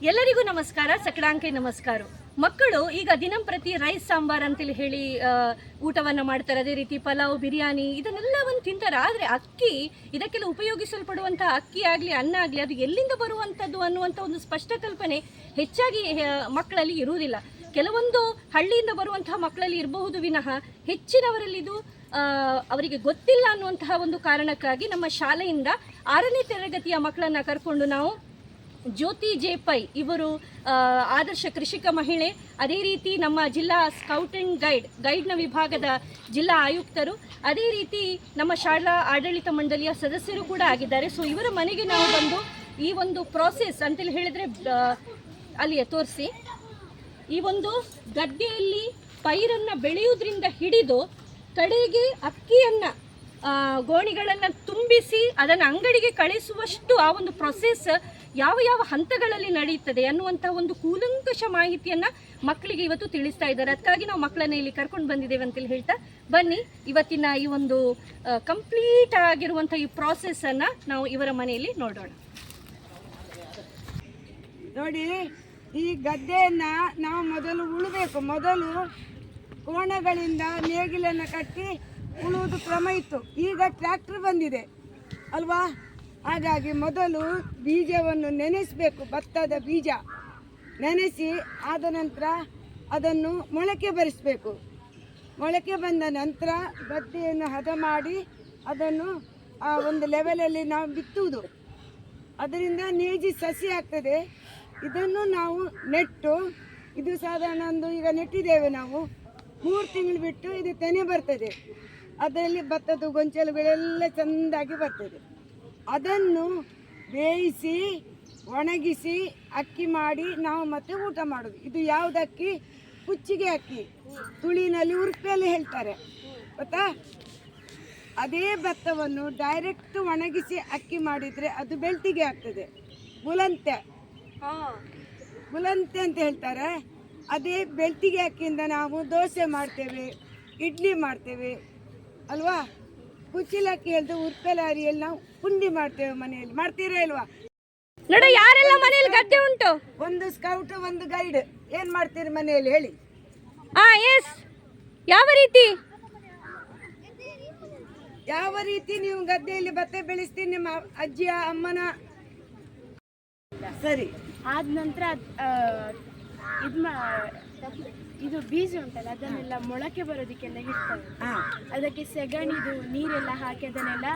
ಎಲ್ಲರಿಗೂ ನಮಸ್ಕಾರ, ಸಕಡಾಂಕೆ ನಮಸ್ಕಾರ. ಮಕ್ಕಳು ಈಗ ದಿನಂಪ್ರತಿ ರೈಸ್ ಸಾಂಬಾರ್ ಅಂತೇಳಿ ಹೇಳಿ ಊಟವನ್ನು ಮಾಡ್ತಾರೆ. ಅದೇ ರೀತಿ ಪಲಾವ್, ಬಿರಿಯಾನಿ ಇದನ್ನೆಲ್ಲವನ್ನು ತಿಂತಾರೆ. ಆದರೆ ಅಕ್ಕಿ, ಇದಕ್ಕೆಲ್ಲ ಉಪಯೋಗಿಸಲ್ಪಡುವಂಥ ಅಕ್ಕಿ ಆಗಲಿ ಅನ್ನ ಆಗಲಿ ಅದು ಎಲ್ಲಿಂದ ಬರುವಂಥದ್ದು ಅನ್ನುವಂಥ ಒಂದು ಸ್ಪಷ್ಟ ಕಲ್ಪನೆ ಹೆಚ್ಚಾಗಿ ಮಕ್ಕಳಲ್ಲಿ ಇರುವುದಿಲ್ಲ. ಕೆಲವೊಂದು ಹಳ್ಳಿಯಿಂದ ಬರುವಂತಹ ಮಕ್ಕಳಲ್ಲಿ ಇರಬಹುದು ವಿನಃ ಹೆಚ್ಚಿನವರಲ್ಲಿ ಇದು ಅವರಿಗೆ ಗೊತ್ತಿಲ್ಲ ಅನ್ನುವಂತಹ ಒಂದು ಕಾರಣಕ್ಕಾಗಿ ನಮ್ಮ ಶಾಲೆಯಿಂದ 6ನೇ ತರಗತಿಯ ಮಕ್ಕಳನ್ನು ಕರ್ಕೊಂಡು ನಾವು ಜ್ಯೋತಿ ಜೆ ಪೈ ಇವರು ಆದರ್ಶ ಕೃಷಿಕ ಮಹಿಳೆ, ಅದೇ ರೀತಿ ನಮ್ಮ ಜಿಲ್ಲಾ ಸ್ಕೌಟ್ ಆ್ಯಂಡ್ ಗೈಡ್ನ ವಿಭಾಗದ ಜಿಲ್ಲಾ ಆಯುಕ್ತರು, ಅದೇ ರೀತಿ ನಮ್ಮ ಶಾಲಾ ಆಡಳಿತ ಮಂಡಳಿಯ ಸದಸ್ಯರು ಕೂಡ ಆಗಿದ್ದಾರೆ. ಸೊ ಇವರ ಮನೆಗೆ ನಾವು ಬಂದು ಈ ಒಂದು ಪ್ರಾಸೆಸ್ ಅಂತೇಳಿ ಹೇಳಿದರೆ ಅಲ್ಲಿಯೇ ತೋರಿಸಿ, ಈ ಒಂದು ಗದ್ದೆಯಲ್ಲಿ ಪೈರನ್ನು ಬೆಳೆಯುವುದರಿಂದ ಹಿಡಿದು ಕಡೆಗೆ ಅಕ್ಕಿಯನ್ನು ಗೋಣಿಗಳನ್ನು ತುಂಬಿಸಿ ಅದನ್ನು ಅಂಗಡಿಗೆ ಕಳಿಸುವಷ್ಟು ಆ ಒಂದು ಪ್ರೊಸೆಸ್ ಯಾವ ಯಾವ ಹಂತಗಳಲ್ಲಿ ನಡೆಯುತ್ತದೆ ಅನ್ನುವಂಥ ಒಂದು ಕೂಲಂಕಷ ಮಾಹಿತಿಯನ್ನು ಮಕ್ಕಳಿಗೆ ಇವತ್ತು ತಿಳಿಸ್ತಾ ಇದ್ದಾರೆ. ಅದಕ್ಕಾಗಿ ನಾವು ಮಕ್ಕಳನ್ನ ಇಲ್ಲಿ ಕರ್ಕೊಂಡು ಬಂದಿದ್ದೇವೆ ಅಂತೇಳಿ ಹೇಳ್ತಾ ಬನ್ನಿ ಇವತ್ತಿನ ಈ ಒಂದು ಕಂಪ್ಲೀಟ್ ಆಗಿರುವಂಥ ಈ ಪ್ರಾಸೆಸ್ಸನ್ನು ನಾವು ಇವರ ಮನೆಯಲ್ಲಿ ನೋಡೋಣ. ನೋಡಿ, ಈ ಗದ್ದೆಯನ್ನು ನಾವು ಮೊದಲು ಉಳಬೇಕು. ಮೊದಲು ಕೋಣಗಳಿಂದ ನೇಗಿಲನ್ನು ಕಟ್ಟಿ ಉಳುವುದು ಕ್ರಮ ಇತ್ತು. ಈಗ ಟ್ರ್ಯಾಕ್ಟರ್ ಬಂದಿದೆ ಅಲ್ವಾ? ಹಾಗಾಗಿ ಮೊದಲು ಬೀಜವನ್ನು ನೆನೆಸಬೇಕು. ಭತ್ತದ ಬೀಜ ನೆನೆಸಿ ಆದ ನಂತರ ಅದನ್ನು ಮೊಳಕೆ ಬರಿಸಬೇಕು. ಮೊಳಕೆ ಬಂದ ನಂತರ ಗದ್ದೆಯನ್ನು ಹದ ಮಾಡಿ ಅದನ್ನು ಒಂದು ಲೆವೆಲಲ್ಲಿ ನಾವು ಬಿತ್ತುವುದು. ಅದರಿಂದ ನೇಜಿ ಸಸಿ ಆಗ್ತದೆ. ಇದನ್ನು ನಾವು ನೆಟ್ಟು, ಇದು ಸಾಧಾರಣ ಒಂದು ಈಗ ನೆಟ್ಟಿದ್ದೇವೆ ನಾವು 3 ತಿಂಗಳು ಬಿಟ್ಟು ಇದು ತೆನೆ ಬರ್ತದೆ. ಅದರಲ್ಲಿ ಭತ್ತದ ಗೊಂಚಲುಗಳೆಲ್ಲ ಚೆಂದಾಗಿ ಬರ್ತದೆ. ಅದನ್ನು ಬೇಯಿಸಿ ಒಣಗಿಸಿ ಅಕ್ಕಿ ಮಾಡಿ ನಾವು ಮತ್ತೆ ಊಟ ಮಾಡೋದು. ಇದು ಯಾವುದಕ್ಕಿ? ಕುಚ್ಚಿಗೆ ಅಕ್ಕಿ, ತುಳಿನಲ್ಲಿ ಉರುಪೆಯಲ್ಲಿ ಹೇಳ್ತಾರೆ ಗೊತ್ತಾ? ಅದೇ ಭತ್ತವನ್ನು ಡೈರೆಕ್ಟ್ ಒಣಗಿಸಿ ಅಕ್ಕಿ ಮಾಡಿದರೆ ಅದು ಬೆಳ್ತಿಗೆ ಆಗ್ತದೆ. ಬುಲಂತೆ ಅಂತ ಹೇಳ್ತಾರೆ. ಅದೇ ಬೆಳ್ತಿಗೆ ಅಕ್ಕಿಯಿಂದ ನಾವು ದೋಸೆ ಮಾಡ್ತೇವೆ, ಇಡ್ಲಿ ಮಾಡ್ತೇವೆ ಅಲ್ವಾ? ಕುಚ್ಚಿಲಕ್ಕಿ ಹೇಳ್ದು ಉರ್ಪೆಲಾರಿಯಲ್ಲಿ ನಾವು ಪುಂಡಿ ಮಾಡ್ತೇವೆ. ಮನೆಯಲ್ಲಿ ಮಾಡ್ತೀರಾ ಇಲ್ವಾ? ನೋಡಿ, ಯಾರೆಲ್ಲ ಮನೆಯಲ್ಲಿ ಗದ್ದೆ ಉಂಟು? ಒಂದು ಸ್ಕೌಟ್, ಒಂದು ಗೈಡ್. ಏನ್ ಮಾಡ್ತೀರಿ ಮನೆಯಲ್ಲಿ ಹೇಳಿ? ಎಸ್. ಯಾವ ರೀತಿ ನೀವು ಗದ್ದೆಯಲ್ಲಿ ಭತ್ತ ಬೆಳೆಸ್ತೀರಿ? ನಿಮ್ಮ ಅಜ್ಜಿಯ ಅಮ್ಮನ ಸರಿ ಆದ ನಂತರ ಇದು ಬೀಜ ಉಂಟಲ್ಲ ಅದನ್ನೆಲ್ಲ ಮೊಳಕೆ ಬರೋದಕ್ಕೆಲ್ಲ ಇಡ್ತಾರೆ. ಅದಕ್ಕೆ ಸೆಗಣಿದು ನೀರೆಲ್ಲ ಹಾಕಿ ಅದನ್ನೆಲ್ಲ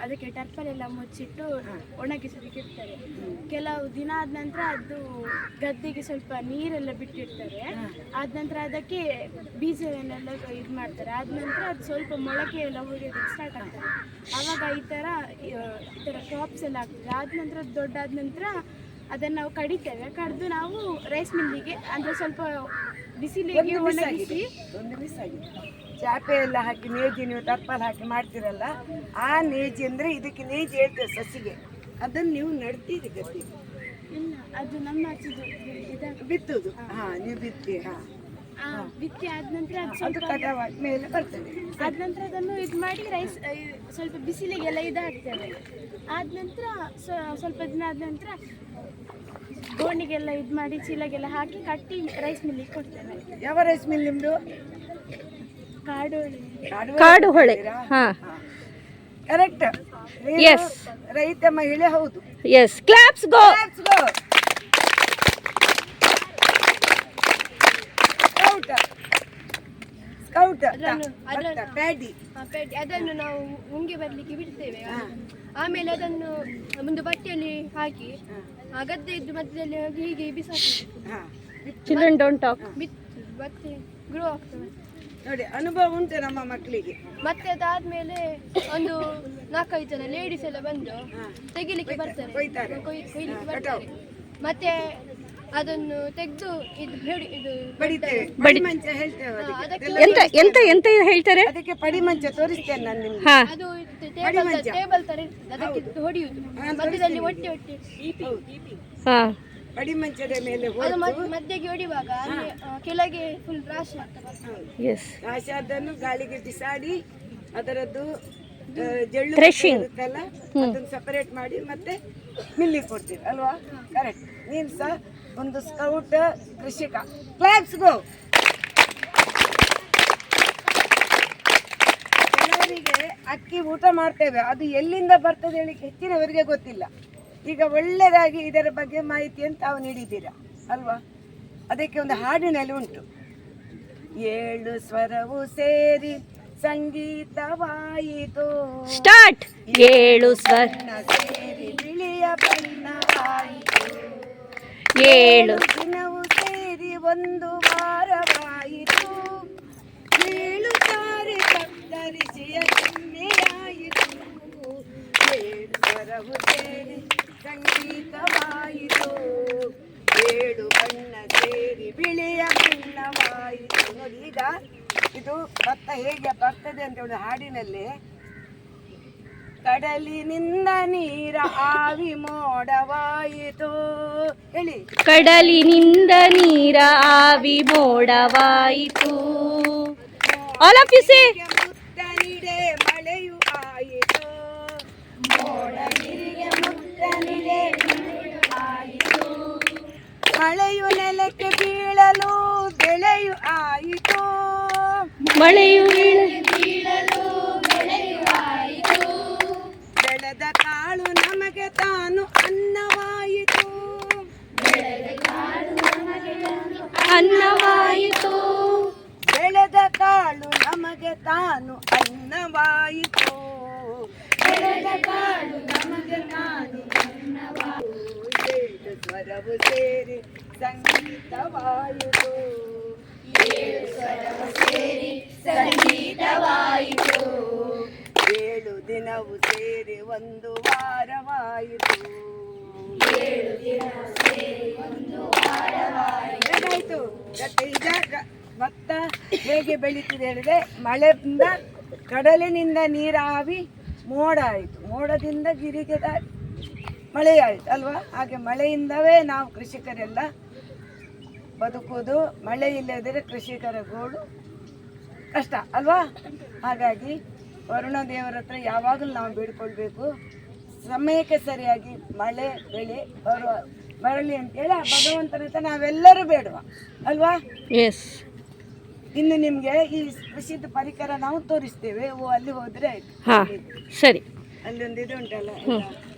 ಅದಕ್ಕೆ ಟರ್ಪಲೆಲ್ಲ ಮುಚ್ಚಿಟ್ಟು ಒಣಗಿಸೋದಕ್ಕೆ ಇಡ್ತಾರೆ. ಕೆಲವು ದಿನ ಆದ ನಂತರ ಅದು ಗದ್ದೆಗೆ ಸ್ವಲ್ಪ ನೀರೆಲ್ಲ ಬಿಟ್ಟಿರ್ತಾರೆ. ಆದ ನಂತರ ಅದಕ್ಕೆ ಬೀಜವನ್ನೆಲ್ಲ ಇದು ಮಾಡ್ತಾರೆ. ಆದ ನಂತರ ಅದು ಸ್ವಲ್ಪ ಮೊಳಕೆ ಎಲ್ಲ ಹೊಡೆಯೋದಕ್ಕೆ ಸ್ಟಾರ್ಟ್ ಆಗ್ತದೆ. ಆವಾಗ ಈ ಥರ ಕ್ರಾಪ್ಸ್ ಎಲ್ಲ ಆಗ್ತದೆ. ಆದ ನಂತರ ದೊಡ್ಡಾದ ನಂತರ ಅದನ್ನು ನಾವು ಕಡಿತೇವೆ. ಕಡಿದು ನಾವು ರೈಸ್ ಮಿಲ್ಲಿಗೆ ಅಂದರೆ ಸ್ವಲ್ಪ ಬಿಸಿಲಿಗೆ ಒಣಗಿಸಿ ಚಾಪೆ ಎಲ್ಲ ಹಾಕಿ ನೇಜಿ ನೀವು ಟರ್ಪಲ್ ಹಾಕಿ ಮಾಡ್ತೀರಲ್ಲ, ಆ ನೇಜಿ ಅಂದರೆ ಇದಕ್ಕೆ ನೇಜಿ ಹೇಳ್ತೇವೆ ಸಸಿಗೆ. ಅದನ್ನು ನೀವು ನಡ್ತೀರಿ ಗದ್ದೆ? ಇಲ್ಲ, ಅದು ನಮ್ಮ ಬಿತ್ತುದು. ನೀವು ಬಿತ್ತಿ ಬಿತ್ತಿ ಆದ ನಂತರ ಅದು ಕಟಾವ್ ಮೇಲೆ ಬರ್ತದೆ. ಆದ ನಂತರ ಅದನ್ನು ಇದು ಮಾಡಿ ರೈಸ್ ಸ್ವಲ್ಪ ಬಿಸಿಲಿಗೆಲ್ಲ ಇದಾಗ್ತೇವೆ. ಆದ ನಂತರ ಸ್ವಲ್ಪ ದಿನ ಆದ ನಂತರ ಗೋಣಿಗೆಲ್ಲ ಇದು ಮಾಡಿ ಚೀಲಗೆಲ್ಲ ಹಾಕಿ ಕಟ್ಟಿ ರೈಸ್ ಮಿಲ್ಲಿಗೆ ಕೊಡ್ತೇವೆ. ಯಾವ ರೈಸ್ ಮಿಲ್ ನಿಮ್ಮದು? ಕಾಡುಹೊಳೆ. ಕರೆಕ್ಟ್. ರೈತ ಮಹಿಳೆ ಹೌದು. ಎಸ್. ಕ್ಲಾಪ್ಸ್ ಗೋ. ಸ್ಕೌಟ್ ಪ್ಯಾಡಿ ಅದನ್ನು ನಾವು ಮುಂಗೆ ಬರಲಿಕ್ಕೆ ಬಿಡ್ತೇವೆ. ಆಮೇಲೆ ಅದನ್ನು ಒಂದು ಬಟ್ಟೆಯಲ್ಲಿ ಹಾಕಿ ಗದ್ದೆ ಇದ್ದು ಮಧ್ಯದಲ್ಲಿ ಹೀಗೆ ಬಿಸಾಕಬೇಕು. Children don't talk. ಮತ್ತೆ ಗ್ರೋ ಆಗ್ತದೆ. ನೋಡಿ, ಅನುಭವ ಉಂಟು ನಮ್ಮ ಮಕ್ಕಳಿಗೆ. ಮತ್ತೆ ಅದಾದ್ಮೇಲೆ ಒಂದು 4-5 ಜನ ಲೇಡೀಸ್ ಎಲ್ಲ ಬಂದು ತೆಗಿಲಿಕ್ಕೆ ಬರ್ತಾರೆ, ಕೊಯ್ಲಿಕ್ಕೆ ಬರ್ತಾರೆ. ಮತ್ತೆ ಅದನ್ನು ತೆಗೆದು ಇದು ಪಡಿಮಂಚ ಹೇಳ್ತೇವೆ. ಎಂತ ಹೇಳ್ತಾರೆ ಅದಕ್ಕೆ ಪಡಿಮಂಚ ತೋರಿಸ್ತೇನೆ ನಾನು ನಿಮ್ಗೆ. ಅದು ಟೇಬಲ್ ತರ ಇರ್ತದೆ, ಅದಕ್ಕೆ ಹೊಡೆಯುವುದು ಮಧ್ಯದಲ್ಲಿ ಒಟ್ಟೆ ಪಡಿಮಂಚದ ಮೇಲೆ ಮಧ್ಯೆಗೆ ಹೊಡಿವಾಗ ಕೆಳಗೆ ಫುಲ್ ರಾಶಿ ರಾಶಿ ಅದನ್ನು ಗಾಳಿಗೆ ಬಿಸಾಡಿ ಅದರದ್ದು ಜಳ್ಳು ಇರುತ್ತಲ್ಲ ಅದನ್ನು ಸಪರೇಟ್ ಮಾಡಿ ಮತ್ತೆ ಮಿಲ್ಲಿಗೆ ಕೊಡ್ತೀರಿ ಅಲ್ವಾ? ಕರೆಕ್ಟ್. ನೀನು ಸಹ ಒಂದು ಸ್ಕೌಟ್ ಕೃಷಿಕ. ಕ್ಲಾಪ್ಸ್ ಗೋ. ಕೆಲವರಿಗೆ ಅಕ್ಕಿ ಊಟ ಮಾಡ್ತೇವೆ, ಅದು ಎಲ್ಲಿಂದ ಬರ್ತದೆ ಹೇಳಿ ಹೆಚ್ಚಿನವರಿಗೆ ಗೊತ್ತಿಲ್ಲ. ಈಗ ಒಳ್ಳೆಯದಾಗಿ ಇದರ ಬಗ್ಗೆ ಮಾಹಿತಿಯನ್ನು ತಾವು ನೀಡಿದ್ದೀರಾ ಅಲ್ವಾ? ಅದಕ್ಕೆ ಒಂದು ಹಾಡಿನಲ್ಲಿ ಉಂಟು, 7 ಸ್ವರವು ಸೇರಿ ಸಂಗೀತವಾಯಿತು, ಸ್ಟಾರ್ಟ್. 7 ಸ್ವರ ಸೇರಿ ಬಿಳಿಯ ಬಣ್ಣವಾಯಿತು, 7 ದಿನವು ಸೇರಿ ಒಂದು ವಾರವಾಯಿತು, 7 ಸಾರಿ ಕತ್ತರಿಸಿಯ ಚಿಹ್ನೆಯಾಯಿತು, 7 ಸ್ವರವು ಸೇರಿ ಸಂಗೀತವಾಯಿತು, 7 ಬಣ್ಣ ಸೇರಿ ಬಿಳಿಯ ಬಣ್ಣವಾಯಿತು. ನೋಡಿ, ಈಗ ಇದು ಭತ್ತ ಹೇಗೆ ಬರ್ತದೆ ಅಂತ ಹೇಳಿ ಹಾಡಿನಲ್ಲಿ, ಕಡಲಿನಿಂದ ನೀರ ಆವಿ ಮೋಡವಾಯಿತು ಹೇಳಿ, ಕಡಲಿನಿಂದ ನೀರ ಆವಿ ಮೋಡವಾಯಿತು. All of you say. ಮುತ್ತನಿಡೆ ಮಳೆಯು ಆಯಿತು, ಮೋಡ ನೀರಿಗೆ ಮುತ್ತನಿಡೆ ಮಳೆಯು ಆಯಿತು, ಮಳೆಯು ನೆಲಕ್ಕೆ ಬೀಳಲು ಬೆಳೆಯು ಆಯಿತು, ಮಳೆಯು ಬೀಳಲು ಬೆಳೆಯು ಆಯಿತು, ಬೆಳೆದ ಕಾಳು ನಮಗೆ ತಾನು ಅನ್ನವಾಯಿತು, ಬೆಳೆದ ಕಾಳು ನಮಗೆ ತಾನು ಅನ್ನವಾಯಿತು, ಬೆಳೆದ ಕಾಳು ನಮಗೆ ತಾನು ಅನ್ನವಾಯಿತು, ಬೆಳೆದ ಕಾಳು ನಮಗೆ ತಾನು ಅನ್ನವಾಯಿತು, 7 ಸ್ವರವು ಸೇರಿ ಸಂಗೀತವಾಯಿತು, 7 ಸ್ವರವು ಸೇರಿ ಸಂಗೀತವಾಯಿತು, 7 ದಿನವು ಸೇರಿ ಒಂದು ವಾರವಾಯಿತು, 7 ದಿನವು ಸೇರಿ ಒಂದು ವಾರವಾಯಿತು. ಏನಾಯ್ತು? ಈಗ ಭತ್ತ ಹೇಗೆ ಬೆಳೀತಿದೆ ಹೇಳಿದ್ರೆ, ಮಳೆಯಿಂದ ಕಡಲಿನಿಂದ ನೀರಾವಿ ಮೋಡ ಆಯಿತು, ಮೋಡದಿಂದ ಗಿರಿಗೆ ಮಳೆಯಾಯಿತು ಅಲ್ವಾ? ಹಾಗೆ ಮಳೆಯಿಂದವೇ ನಾವು ಕೃಷಿಕರೆಲ್ಲ ಬದುಕುವುದು. ಮಳೆ ಇಲ್ಲದಿದ್ದರೆ ಕೃಷಿಕರ ಗೋಳು ಕಷ್ಟ ಅಲ್ವಾ? ಹಾಗಾಗಿ ವರುಣ ದೇವರ ಹತ್ರ ಯಾವಾಗಲೂ ನಾವು ಬೇಡ್ಕೊಳ್ಬೇಕು, ಸಮಯಕ್ಕೆ ಸರಿಯಾಗಿ ಮಳೆ ಬೆಳೆ ಬರಲಿ ಅಂತೇಳಿ ಆ ಭಗವಂತನ ಹತ್ರ ನಾವೆಲ್ಲರೂ ಬೇಡುವ ಅಲ್ವಾ? ಎಸ್. ಇನ್ನು ನಿಮಗೆ ಈ ಕೃಷಿದ ಪರಿಕರ ನಾವು ತೋರಿಸ್ತೇವೆ, ಅಲ್ಲಿ ಹೋದ್ರೆ ಆಯ್ತು. ಹಾ, ಸರಿ. ಅಲ್ಲೊಂದು ಇದು ಉಂಟಲ್ಲ,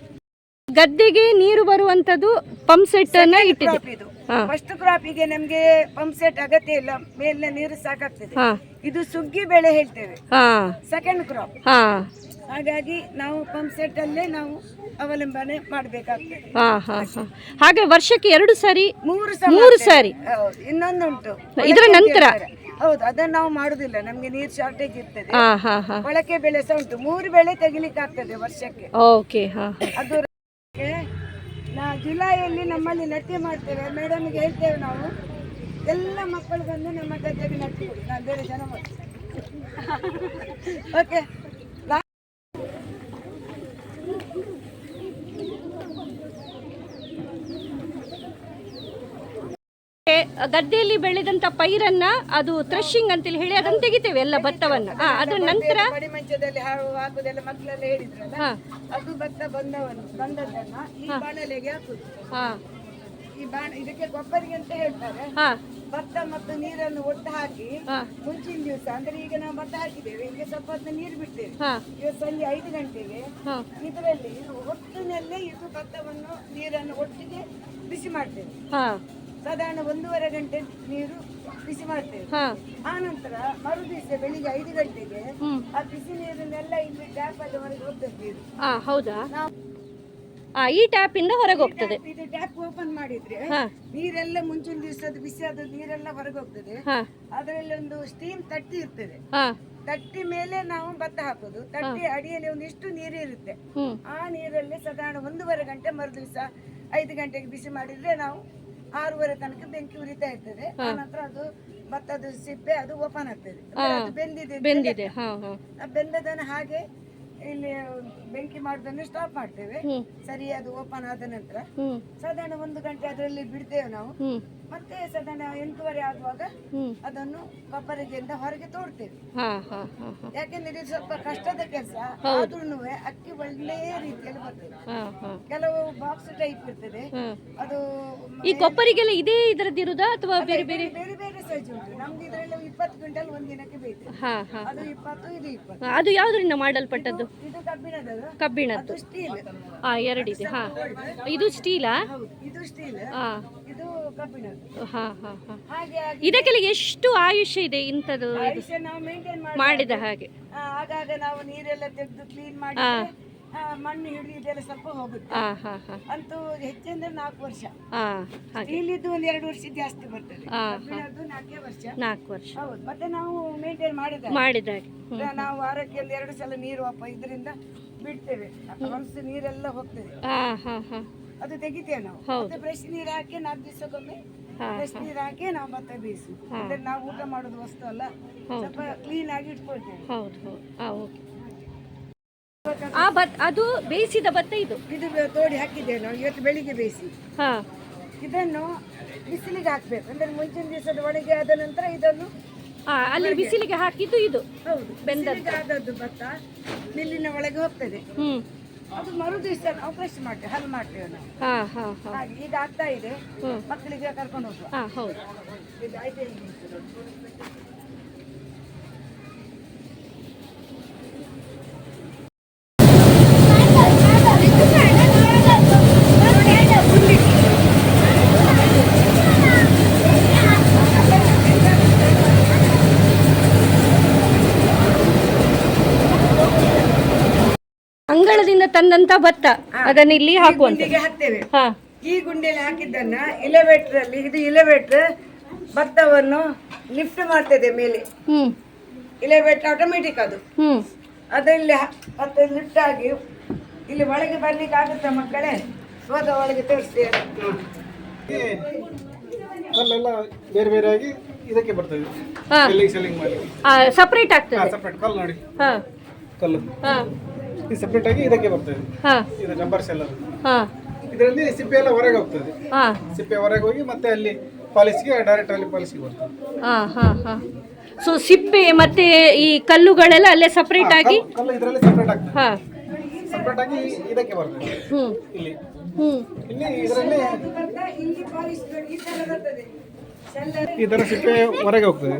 ಗದ್ದೆಗೆ ನೀರು ಬರುವಂತದ್ದು ಪಂಪ್ ಸೆಟ್ ಅನ್ನ ಇಟ್ಟಿದೆ. ಕ್ರಾಪ್ ಇದು ಫಸ್ಟ್ ಕ್ರಾಪಿಗೆ ನಮ್ಗೆ ಪಂಪ್ ಸೆಟ್ ಅಗತ್ಯ ಇಲ್ಲ, ಮೇಲೆ ನೀರು ಸಾಕಾಗ್ತದೆ. ಹಾ, ಇದು ಸುಗ್ಗಿ ಬೆಳೆ ಹೇಳ್ತೇವೆ, ಹಾ, ಸೆಕೆಂಡ್ ಕ್ರಾಪ್. ಹಾ, ಹಾಗಾಗಿ ನಾವು ಪಂಪ್ ಸೆಟ್ ಅಲ್ಲೇ ನಾವು ಅವಲಂಬನೆ ಮಾಡಬೇಕಾಗ್ತದೆ. ಹಾ, ಹಾ, ಹಾ. ಹಾಗೆ ವರ್ಷಕ್ಕೆ 2 ಸಾರಿ 3 ಸಾರಿ. ಹೌದು. ಇನ್ನೊಂದುಂಟು ಇದರ ನಂತರ. ಹೌದು, ಅದನ್ನ ನಾವು ಮಾಡುದಿಲ್ಲ, ನಮ್ಗೆ ನೀರ್ ಶಾರ್ಟೇಜ್ ಇರ್ತದೆ. ಹಾ, ಹಾ, ಹಾ. ಮೊಳಕೆ ಬೆಳೆ ಸಹ ಉಂಟು, 3 ಬೆಳೆ ತೆಗಿಲಿಕ್ಕೆ ಆಗ್ತದೆ ವರ್ಷಕ್ಕೆ. ಓಕೆ. ಹಾ, ಅದು ಜುಲೈಯಲ್ಲಿ ನಮ್ಮಲ್ಲಿ ನಟ್ಟಿ ಮಾಡ್ತೇವೆ, ಮೇಡಮ್ಗೆ ಹೇಳ್ತೇವೆ ನಾವು, ಎಲ್ಲ ಮಕ್ಕಳು ಬಂದು ನಮ್ಮ ಗದ್ದೆಗೆ ನಟ್ಟಿ ಕೊಡಿ, ನಾನು ಬೇರೆ ಜನ ಮಾಡ್ತೇವೆ. ಓಕೆ. ಗದ್ದೆಯಲ್ಲಿ ಬೆಳೆದಂತ ಪೈರನ್ನ ಅದು ಥ್ರೆಶಿಂಗ್ ಅಂತೇಳಿ ಹೇಳಿ ಅದನ್ನ ತೆಗಿತೇವೆ ಎಲ್ಲ ಭತ್ತವನ್ನ. ಅದ್ರ ನಂತರ ಕಡಿಮಂಚದಲ್ಲಿ ಹಾಕುದೆಲ್ಲ ಮಕ್ಕಳೆಲ್ಲ ಹೇಳಿದ್ರಲ್ಲ, ಅದು ಭತ್ತ ಬಂದದನ್ನ ಈ ಬಾಣಲೆಗೆ ಹಾಕುದು. ಈ ಇದಕ್ಕೆ ಗೊಬ್ಬರಿಗೆ ಅಂತ ಹೇಳ್ತಾರೆ. ಭತ್ತ ಮತ್ತು ನೀರನ್ನು ಒಟ್ಟು ಹಾಕಿ ಮುಂಚಿನ ದಿವಸ, ಅಂದ್ರೆ ಈಗ ನಾವು ಭತ್ತ ಹಾಕಿದ್ದೇವೆ, ಈಗ ಸ್ವಲ್ಪ ಹೊತ್ತು ನೀರು ಬಿಡ್ತೇವೆ. ಇವತ್ತು ಸಂಜೆ 5 ಗಂಟೆಗೆ ಇದರಲ್ಲಿ ಒಟ್ಟಿನಲ್ಲೇ ಇದು ಭತ್ತವನ್ನು ನೀರನ್ನು ಒಟ್ಟಿಗೆ ಬಿಸಿ ಮಾಡ್ತೇವೆ. ಸಾಧಾರಣ 1.5 ಗಂಟೆ ನೀರು ಬಿಸಿ ಮಾಡ್ತೇವೆ. ಆ ನಂತರ ಮರು ದಿವಸ ಬೆಳಿಗ್ಗೆ 5 ಗಂಟೆಗೆ ಆ ಬಿಸಿ ನೀರನ್ನೆಲ್ಲ ಇಲ್ಲಿ ಟ್ಯಾಪ್ ಅಲ್ಲಿ ಹೊರಗೆ ಹೋಗ್ತದೆ ನೀರು. ಹೌದಾ? ಈ ಟ್ಯಾಪ್ ಇಂದ ಹೊರಗೆ ಹೋಗ್ತದೆ. ಇದು ಟ್ಯಾಪ್ ಓಪನ್ ಮಾಡಿದ್ರೆ ನೀರೆಲ್ಲ ಮುಂಚಿನ ದಿವಸದ ಬಿಸಿ ಆದ ನೀರೆಲ್ಲ ಹೊರಗೆ ಹೋಗ್ತದೆ. ಅದರಲ್ಲಿ ಒಂದು ಸ್ಟೀಮ್ ತಟ್ಟಿ ಇರ್ತದೆ, ತಟ್ಟಿ ಮೇಲೆ ನಾವು ಭತ್ತ ಹಾಕೋದು. ತಟ್ಟಿ ಅಡಿಯಲ್ಲಿ ಒಂದಿಷ್ಟು ನೀರು ಇರುತ್ತೆ, ಆ ನೀರಲ್ಲಿ ಸಾಧಾರಣ 1.5 ಗಂಟೆ ಮರು ದಿವಸ 5 ಗಂಟೆಗೆ ಬಿಸಿ ಮಾಡಿದ್ರೆ ನಾವು 6:30 ತನಕ ಬೆಂಕಿ ಉರಿತಾ ಇರ್ತದೆ. ಆ ನಂತರ ಅದು ಭತ್ತದ ಸಿಪ್ಪೆ ಅದು ಓಪನ್ ಆಗ್ತದೆ, ಅದು ಬೆಂದಿದೆ. ಬೆಂದದನ್ನು ಹಾಗೆ ಇಲ್ಲಿ ಬೆಂಕಿ ಮಾಡೋದನ್ನು ಸ್ಟಾಪ್ ಮಾಡ್ತೇವೆ. ಹ್ಮ್. ಸರಿ ಅದು ಓಪನ್ ಆದ ನಂತರ ಹ್ಮ್ ಸಾಧಾರಣ 1 ಗಂಟೆ ಅದರಲ್ಲಿ ಬಿಡ್ತೇವೆ ನಾವು. ಹ್ಮ್ ಮತ್ತೆ ಸಾಧಾರಣ 8:30 ಆಗುವಾಗ ಹ್ಮ್ ಅದನ್ನು ಕೊಪ್ಪರಿಗೆಯಿಂದ ಹೊರಗೆ ತೋಡ್ತೇವೆ. ಹಾ ಹಾ ಹಾ ಹಾ ಯಾಕೆಂದ್ರೆ ಇದು ಸ್ವಲ್ಪ ಕಷ್ಟದ ಕೆಲಸ ಆದ್ರೂ ಅಕ್ಕಿ ಒಳ್ಳೆಯ ರೀತಿಯಲ್ಲಿ ಬರ್ತದೆ. ಹಾ ಹಾ ಕೆಲವು ಬಾಕ್ಸ್ ಟೈಪ್ ಇರ್ತದೆ, ಹಾ. ಅದು ಈ ಕೊಪ್ಪರಿಗೆಲ್ಲ ಇದೇ ಇದರದ್ದಿರುದಾ ಅಥವಾ ಬೇರೆ ಬೇರೆ? ಬೇರೆ ಬೇರೆ ಸೈಜ್ ಉಂಟು. ನಮ್ದು ಇದರಲ್ಲಿ 20 ಕ್ವಿಂಟಲ್ ಒಂದಿನಕ್ಕೆ ಬೇಯ್ತದೆ. ಹಾ ಹಾ ಅದು 20, ಇದು 20. ಅದು ಯಾವ್ದ್ರಿಂದ ಮಾಡಲ್ಪಟ್ಟದ್ದು? ಇದು ಕಬ್ಬಿಣದ್ದು, ಕಬ್ಬಿಣದ್ದು. ಅದು ಸ್ಟೀಲ್. ಹಾ, ಎರಡಿದೆ. ಹಾ, ಇದು ಸ್ಟೀಲಾ? ಹೌದು, ಇದು ಸ್ಟೀಲ್, ಹಾ ಇದು ಕಬ್ಬಿಣದ್ದು. ಹಾ ಹಾ ಹಾ. ಹಾಗೆ ಇದಕ್ಕೆಲ್ಲ ಎಷ್ಟು ಆಯುಷ್ಯ ಇದೆ ಇಂಥದ್ದು ಇದು ಆಯುಷ್ಯ ನಾವು ಮೇಂಟೈನ್ ಮಾಡಿದ ಹಾಗೆ? ಆಗಾಗ ನಾವು ನೀರೆಲ್ಲ ತೆಗೆದು ಕ್ಲೀನ್ ಮಾಡಿ ಮಣ್ಣು ಹಿಡಿದು ಇದೆಲ್ಲ ಸ್ವಲ್ಪ ಹೋಗುತ್ತೆ. ಹಾ ಹಾ ಹಾ. ಅಂತೂ ಹೆಚ್ಚೆಂದ್ರೆ 4 ವರ್ಷ. ಹಾ ಹಾಗೆ. ಇಲ್ಲಿದ್ದು 1-2 ವರ್ಷ ಜಾಸ್ತಿ ಬರ್ತದೆ. ಹಾ ಹಾ. ಕಬ್ಬಿಣದ್ದು 4 ವರ್ಷ. 4 ವರ್ಷ ಹೌದು. ಮತ್ತೆ ನಾವು ಮೇಂಟೈನ್ ಮಾಡಿದ ಹಾಗೆ. ನಾವು ವಾರಕ್ಕೆ 2 ಸಲ ನೀರು ಇದರಿಂದ ಬಿಡ್ತೇವೆ. ಹೊಲಸು ನೀರೆಲ್ಲ ಹೋಗ್ತದೆ, ಹಾ ಹಾ ಹಾ. ಅದು ತೆಗಿತೇವೆ ನಾವು. ಮತ್ತೆ ಫ್ರೆಶ್ ನೀರು ಹಾಕಿ 4 ದಿವಸಕ್ಕೊಮ್ಮೆ ಫ್ರೆಶ್ ನೀರು ಹಾಕಿ ನಾವು ಭತ್ತ ಬೇಯಿಸಿ. ಅಂದ್ರೆ ನಾವು ಊಟ ಮಾಡೋದು ವಸ್ತು ಅಲ್ಲ, ಸ್ವಲ್ಪ ಕ್ಲೀನ್ ಆಗಿ ಇಟ್ಕೊಳ್ತೇವೆ. ಹೌದು ಹೌದು. ಹಾ, ಓಕೆ. ಆ ಭತ್ತ ಅದು ಬೇಯಿಸಿದ ಭತ್ತ ಇದು? ಇದು ತೋಡಿ ಹಾಕಿದ್ದೇವೆ ನಾವು ಇವತ್ತು ಬೆಳಿಗ್ಗೆ ಬೇಯಿಸಿ. ಹಾ. ಇದನ್ನು ಬಿಸಿಲಿಗೆ ಹಾಕ್ಬೇಕು. ಅಂದ್ರೆ ಮುಂಚಿನ ದಿವಸದ ಒಣಗಿ ಆದ ನಂತರ ಇದನ್ನು ಅಲ್ಲಿ ಬಿಸಿಲಿಗೆ ಹಾಕಿದ್ದು ಇದು? ಹೌದು, ಬೆಂದದ್ದು ಆದದ್ದು ಭತ್ತ ಮಿಲ್ಲಿನ ಒಳಗೆ ಹೋಗ್ತದೆ. ಹ್ಮ್. ಅದು ಮರು ದಿವಸ ನಾವು ಫ್ರೆಶ್ ಮಾಡ್ತೇವೆ, ಹಲ್ ಮಾಡ್ತೇವೆ ನಾವು. ಹಾ ಹಾ ಹಾ. ಹಾಗೆ ಈಗ ಆಗ್ತಾ ಇದೆ, ಮಕ್ಕಳಿಗೆ ಕರ್ಕೊಂಡು ಹೋಗುವ. ಹಾ, ಹೌದು. ಇದು ಆಯ್ತು. ಅಂಗಳದಿಂದ ತಂದಂತ ಭತ್ತ ಅದನ್ನ ಇಲ್ಲಿ ಹಾಕುವಂತ ಗುಂಡಿಗೆ ಹಾಕ್ತೇವೆ. ಹಾ. ಈ ಗುಂಡಿಯಲ್ಲಿ ಹಾಕಿದ್ದನ್ನ ಎಲಿವೇಟರ್ ಅಲ್ಲಿ, ಇದು ಎಲಿವೇಟರ್ ಭತ್ತವನ್ನು ಲಿಫ್ಟ್ ಮಾಡ್ತದೆ ಮೇಲೆ. ಹ್ಮ್. ಎಲಿವೇಟರ್ ಆಟೋಮೆಟಿಕ್ ಅದು. ಹ್ಮ್. ಅದರಲ್ಲಿ ಭತ್ತ ಲಿಫ್ಟ್ ಆಗಿ ಇಲ್ಲಿ ಒಳಗೆ ಬರ್ಲಿಕ್ಕೆ ಆಗುತ್ತಾ ಮಕ್ಕಳೇ? ಹೋದ ಒಳಗೆ ತೋರಿಸ್ತೀಯ? ಕಲ್ಲೆಲ್ಲ ಬೇರೆ ಬೇರೆ ಆಗಿ ಇದಕ್ಕೆ ಬರ್ತದೆ. ಹಾ. ಸೆಲ್ಲಿಂಗ್ ಮಾಡಿ ಸಪರೇಟ್ ಆಗ್ತದೆ. ಸಪರೇಟ್ ಕಲ್ಲು ನೋಡಿ, ಹಾ ಕಲ್ಲು ಹಾ ಇದು ಸಪರೇಟ್ ಆಗಿ ಇದಕ್ಕೆ ಬರ್ತದೆ. ಹಾ ಇದು ರಬ್ಬರ್ ಶೆಲ್ ಅದು. ಹಾ ಇದರಲ್ಲಿ ಸಿಪ್ಪೆ ಎಲ್ಲ ಹೊರಗೆ ಹೋಗ್ತದೆ. ಹಾ ಸಿಪ್ಪೆ ಹೊರಗೆ ಹೋಗಿ ಮತ್ತೆ ಅಲ್ಲಿ ಪಾಲಿಸ್ಗೆ ಡೈರೆಕ್ಟ್ ಅಲ್ಲಿ ಪಾಲಿಸ್ಗೆ ಬರ್ತದೆ. ಹಾ ಹಾ ಹಾ. ಸೊ ಸಿಪ್ಪೆ ಮತ್ತೆ ಈ ಕಲ್ಲುಗಳೆಲ್ಲ ಅಲ್ಲೇ ಸಪರೇಟ್ ಆಗಿ ಕಲ್ಲು ಇದರಲ್ಲಿ ಸಪರೇಟ್ ಆಗ್ತದೆ. ಹಾ. ಸಪರೇಟ್ ಆಗಿ ಇದಕ್ಕೆ ಬರ್ತದೆ. ಹ್ಮ್ ಇಲ್ಲಿ ಹ್ಮ್. ಇಲ್ಲಿ ಇದರಲ್ಲಿ ಇಲ್ಲಿ ಪಾಲಿಶ್ ಈ ತರ ಬರ್ತದೆ. ಈ ತರ ಸಿಪ್ಪೆ ಹೊರಗೆ ಹೋಗ್ತದೆ.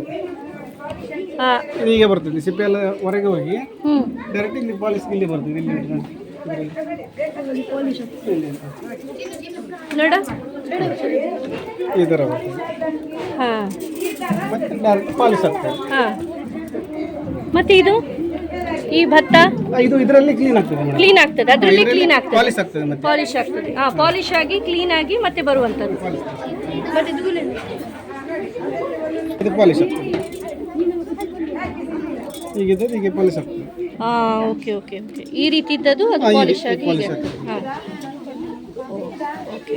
ಹಾ. ಹೀಗೆ ಬರ್ತದೆ ಸಿಪ್ಪೆ ಎಲ್ಲ ಹೊರಗೆ ಹೋಗಿ ಹ್ಮ್. ಡೈರೆಕ್ಟ್ ಇಲ್ಲಿ ಪಾಲಿಸ್ಗೆ ಇಲ್ಲಿ ಬರ್ತದೆ. ಇಲ್ಲಿ ನೋಡಿ. ನೋಡ ಈ ತರ ಬರ್ತದೆ. ಹಾ ಮತ್ತೆ ಡೈರೆಕ್ಟ್ ಪಾಲಿಸ್ ಆಗ್ತದೆ. ಹಾ. ಮತ್ತೆ ಇದು ಈ ಭತ್ತ ಇದು ಇದರಲ್ಲಿ ಕ್ಲೀನ್ ಆಗ್ತದೆ ಮೇಡಮ್. ಕ್ಲೀನ್ ಆಗ್ತದೆ, ಅದರಲ್ಲಿ ಕ್ಲೀನ್ ಆಗ್ತದೆ, ಪಾಲಿಶ್ ಆಗ್ತದೆ ಮತ್ತೆ ಪಾಲಿಶ್ ಆಗ್ತದೆ. ಹಾ, ಪಾಲಿಶ್ ಆಗಿ ಕ್ಲೀನ್ ಆಗಿ ಮತ್ತೆ ಬರುವಂತದ್ದು. ಮತ್ತೆ ಇದು ಪಾಲಿಶ್ ಆಗ್ತದೆ. ಹೀಗಿದ್ದದ್ದು ಹೀಗೆ ಪಾಲಿಶ್ ಆಗ್ತದೆ. ಹಾ, ಓಕೆ ಓಕೆ ಓಕೆ. ಈ ರೀತಿ ಇದ್ದದ್ದು ಅದು ಪಾಲಿಶ್ ಆಗಿ ಹೀಗೆ. ಹಾ, ಓಕೆ.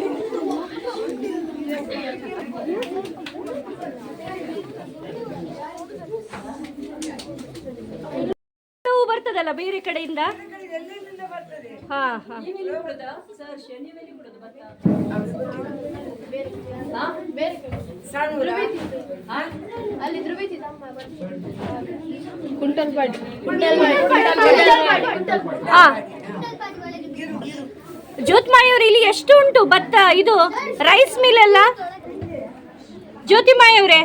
ಬರ್ತದಲ್ಲ ಬೇರೆ ಕಡೆಯಿಂದ. ಹಾ ಹಾ. Quintal body. ಜ್ಯೋತಿಮಾಯವರೇ, ಇಲ್ಲಿ ಎಷ್ಟು ಉಂಟು ಭತ್ತ? ಇದು ರೈಸ್ ಮಿಲ್ ಅಲ್ಲ ಜ್ಯೋತಿಮಾಯವರೇ?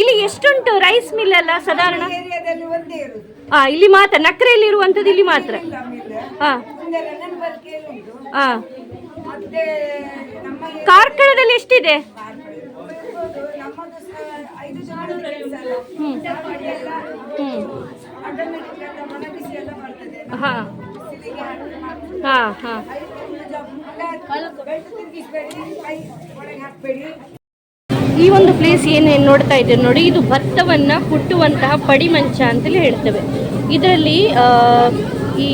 ಇಲ್ಲಿ ಎಷ್ಟುಂಟು ರೈಸ್ ಮಿಲ್ ಅಲ್ಲ ಸಾಧಾರಣ? ಏರಿಯಾದಲ್ಲಿ ಒಂದೇ ಇರುದು. ಇಲ್ಲಿ ಮಾತ್ರ ನಕ್ರೆಯಲ್ಲಿ ಇರುವಂತದ್ದು, ಇಲ್ಲಿ ಮಾತ್ರ. ಹಾ ಹಾ. ಮತ್ತೆ ನಮ್ಮ ಕಾರ್ಕಳದಲ್ಲಿ ಎಷ್ಟಿದೆ? ನಮ್ಮದು 5 ಜನದ ಕೆಲಸ ಅಲ್ಲ. ಹ್ಮ್ ಹ್ಮ್. ಆಟೋಮೆಟಿಕ್ ಎಲ್ಲ ಒಣಗಿಸಿ ಎಲ್ಲ ಮಾಡ್ತದೆ. ಹಾ ಬಿಸಿಲಿಗೆ ಹಾಕಿ ಹಾ ಹಾ. ಬೆಳ್ಳು ತಿರುಗಿಸ್ಬೇಡಿ, ಕೈ ಒಳಗೆ ಹಾಕಬೇಡಿ. ಈ ಒಂದು ಪ್ಲೇಸ್ ಏನೇನು ನೋಡ್ತಾ ಇದ್ದೇವೆ ನೋಡಿ, ಇದು ಭತ್ತವನ್ನು ಕುಟ್ಟುವಂತಹ ಪಡಿಮಂಚ ಅಂತಲೇ ಹೇಳ್ತೇವೆ. ಇದರಲ್ಲಿ ಈ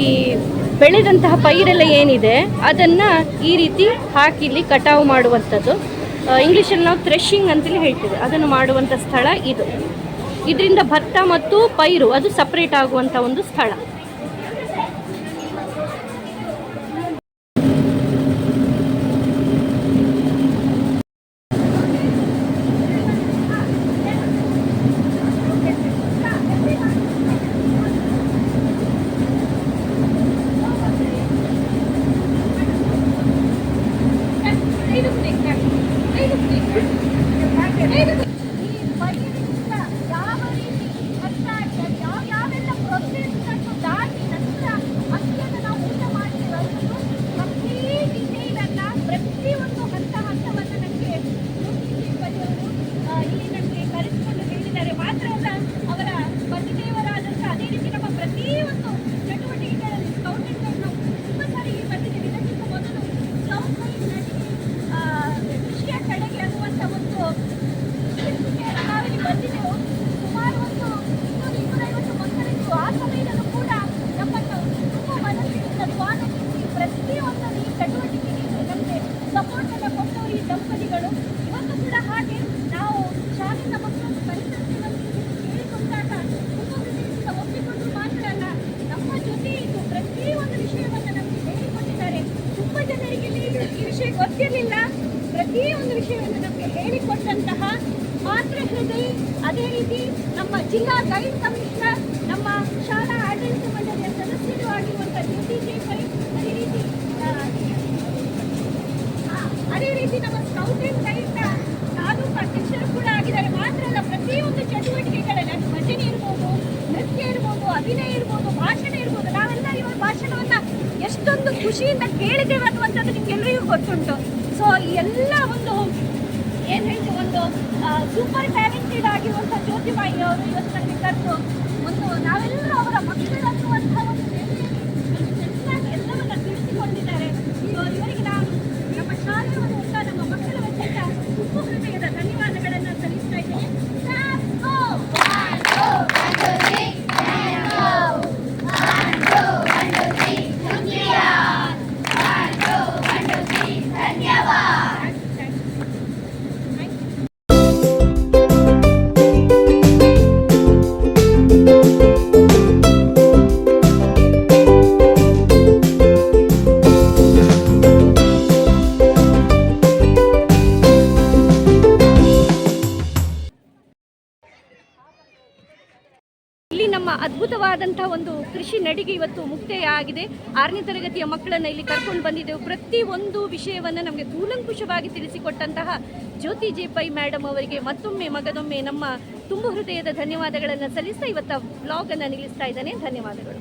ಬೆಳೆದಂತಹ ಪೈರೆಲ್ಲ ಏನಿದೆ ಅದನ್ನು ಈ ರೀತಿ ಹಾಕಿ ಇಲ್ಲಿ ಕಟಾವು ಮಾಡುವಂಥದ್ದು. ಇಂಗ್ಲೀಷಲ್ಲಿ ನಾವು ಥ್ರೆಶಿಂಗ್ ಅಂತಲೇ ಹೇಳ್ತೇವೆ. ಅದನ್ನು ಮಾಡುವಂಥ ಸ್ಥಳ ಇದು. ಇದರಿಂದ ಭತ್ತ ಮತ್ತು ಪೈರು ಅದು ಸಪ್ರೇಟ್ ಆಗುವಂಥ ಒಂದು ಸ್ಥಳ. ಈ ಪೈರಿನಿಂದ ಯಾವ ರೀತಿ ಕಷ್ಟ ಆಗ್ತದೆ, ಯಾವೆಲ್ಲ ಪ್ರೊಸೆಸ್ಗಳನ್ನು ದಾಟಿ ನಂತರ ಅಕ್ಕಿಯನ್ನು ನಾವು ಊಟ ಮಾಡ್ತೀವಿ ಅನ್ನೋದು ಕಂಪ್ಲೀಟ್ ಡೀಟೇಲನ್ನ ಪ್ರತಿಯೊಂದು ಹಂತವನ್ನು ನನಗೆ ಇಲ್ಲಿ ನನಗೆ ಕರೆಸಿಕೊಂಡು ಹೇಳಿದ್ದಾರೆ. ಮಾತ್ರ ಅಲ್ಲ, ಅವರ ಪತಿದೇವರಾದಂಥ ಅದೇ ರೀತಿ ನಮ್ಮ ಪ್ರತಿಯೊಂದು ಚಟುವಟಿಕೆಗಳಲ್ಲಿ ಸ್ಕೌಟ್ ಅಂಡ್ ಗೈಡ್ ನಾವು ತುಂಬ ಸಾರಿ ಬಂದಿದ್ದೀವಿ. ಇದಕ್ಕಿಂತ ಮೊದಲು ಸ್ಕೌಟ್ ಗೈಡ್ ನಡಿಗೆ ಕೃಷಿಯ ಕಡೆಗೆ ಅನ್ನುವಂಥ ಒಂದು ನಾವಿಲ್ಲಿ ಬಂದಿದ್ದೆವು. ಸುಮಾರು ಒಂದು 250 ಮಕ್ಕಳಿದ್ದು ಆ ಸಮಯದಲ್ಲೂ ಕೂಡ ನಮ್ಮನ್ನು ತುಂಬ ಮನಸ್ಸಿನಿಂದ ಸ್ವಾಗತಿಸಿ ಪ್ರತಿಯೊಂದು ಈ ಚಟುವಟಿಕೆಗೆ ನಮಗೆ ಸಪೋರ್ಟ್ ಅನ್ನು ಕೊಟ್ಟವರು ಈ ದಂಪತಿಗಳು. ಇವತ್ತು ಕೂಡ ಹಾಗೆ ನಾವು ಶಾಲೆಯಿಂದ ಮಕ್ಕಳನ್ನು ಕರೆತಂತೆ ನಮಗೆ ಕೇಳಿಕೊಂಡಾಗ ತುಂಬ ಹೃದಯದಿಂದ ಒಪ್ಪಿಕೊಂಡು ಮಾತ್ರ ಅಲ್ಲ, ನಮ್ಮ ಜೊತೆ ಇದ್ದು ಪ್ರತಿಯೊಂದು ವಿಷಯವನ್ನು ನಮಗೆ ಹೇಳಿಕೊಟ್ಟಿದ್ದಾರೆ. ತುಂಬ ಜನರಿಗೆ ಈ ವಿಷಯ ಗೊತ್ತಿರಲಿಲ್ಲ. ಪ್ರತಿಯೊಂದು ವಿಷಯವನ್ನು ನಮಗೆ ಹೇಳಿಕೊಟ್ಟಂತಹ ಮಾತೃ ಹೃದಯ, ಅದೇ ರೀತಿ ನಮ್ಮ ಜಿಲ್ಲಾ ಗೈಡ್ ಕಮಿಷನರ್, ನಮ್ಮ ಶಾಲಾ ಆಡಳಿತ ಮಂಡಳಿಯ ಸದಸ್ಯರು ಆಗಿರುವಂಥ ಜ್ಯೋತಿ ಜೆ ಪೈ, ಅದೇ ರೀತಿ ನಮ್ಮ ಸ್ಕೌಟ್ ಅಂಡ್ ಗೈಡ್ನ ತಾಲೂಕು ಅಧ್ಯಕ್ಷರು ಕೂಡ ಆಗಿದ್ದಾರೆ. ಮಾತ್ರ ಅಲ್ಲ, ಪ್ರತಿಯೊಂದು ಚಟುವಟಿಕೆಗಳಲ್ಲಿ ಅದು ಭಜನೆ ಇರ್ಬೋದು, ನೃತ್ಯ ಇರ್ಬೋದು, ಅಭಿನಯ ಇರ್ಬೋದು, ಭಾಷಣ ಇರ್ಬೋದು, ನಾವೆಲ್ಲ ಇವರ ಭಾಷಣವನ್ನ ಎಷ್ಟೊಂದು ಖುಷಿಯಿಂದ ಕೇಳಿದ್ದೇವೆ ಅನ್ನುವಂಥದ್ದು ನಿಮ್ಗೆಲ್ಲರಿಗೂ ಗೊತ್ತುಂಟು. ಸೊ ಈ ಎಲ್ಲ ಒಂದು ಏನು ಹೇಳ್ತೀವಿ, ಒಂದು ಸೂಪರ್ ಟ್ಯಾಲೆಂಟೆಡ್ ಆಗಿರುವಂಥ ಜ್ಯೋತಿಬಾಯಿ ಅವರು ಇವತ್ತು ನನಗೆ ಕರೆದು ಒಂದು ನಾವೆಲ್ಲರೂ ಅವರ ಮಕ್ಕಳನ್ನುವಂಥ ಒಂದು ಚೆನ್ನಾಗಿ ಎಲ್ಲವನ್ನ ತಿಳಿಸಿಕೊಂಡಿದ್ದಾರೆ. ಇವರಿಗೆ ನಾನು ನಮ್ಮ ಶಾಲೆಯ ವತಿಯಿಂದ, ನಮ್ಮ ಮಕ್ಕಳ ವತಿಯಿಂದ ತುಂಬ ಹೃದಯದ ಧನ್ಯವಾದಗಳನ್ನು ಸಲ್ಲಿಸ್ತಾ ಇದ್ದೇನೆ. ಇಲ್ಲಿ ನಮ್ಮ ಅದ್ಭುತವಾದಂಥ ಒಂದು ಕೃಷಿ ನಡಿಗೆ ಇವತ್ತು ಮುಕ್ತಾಯ ಆಗಿದೆ. 6ನೇ ತರಗತಿಯ ಮಕ್ಕಳನ್ನು ಇಲ್ಲಿ ಕರ್ಕೊಂಡು ಬಂದಿದ್ದೆವು. ಪ್ರತಿಯೊಂದು ವಿಷಯವನ್ನು ನಮಗೆ ಕೂಲಂಕುಷವಾಗಿ ತಿಳಿಸಿಕೊಟ್ಟಂತಹ ಜ್ಯೋತಿ ಜೆ ಪೈ ಮೇಡಮ್ ಅವರಿಗೆ ಮತ್ತೊಮ್ಮೆ ಮಗದೊಮ್ಮೆ ನಮ್ಮ ತುಂಬ ಹೃದಯದ ಧನ್ಯವಾದಗಳನ್ನು ಸಲ್ಲಿಸ್ತಾ ಇವತ್ತು ವ್ಲಾಗನ್ನು ನಿಲ್ಲಿಸ್ತಾ ಇದ್ದೇನೆ. ಧನ್ಯವಾದಗಳು.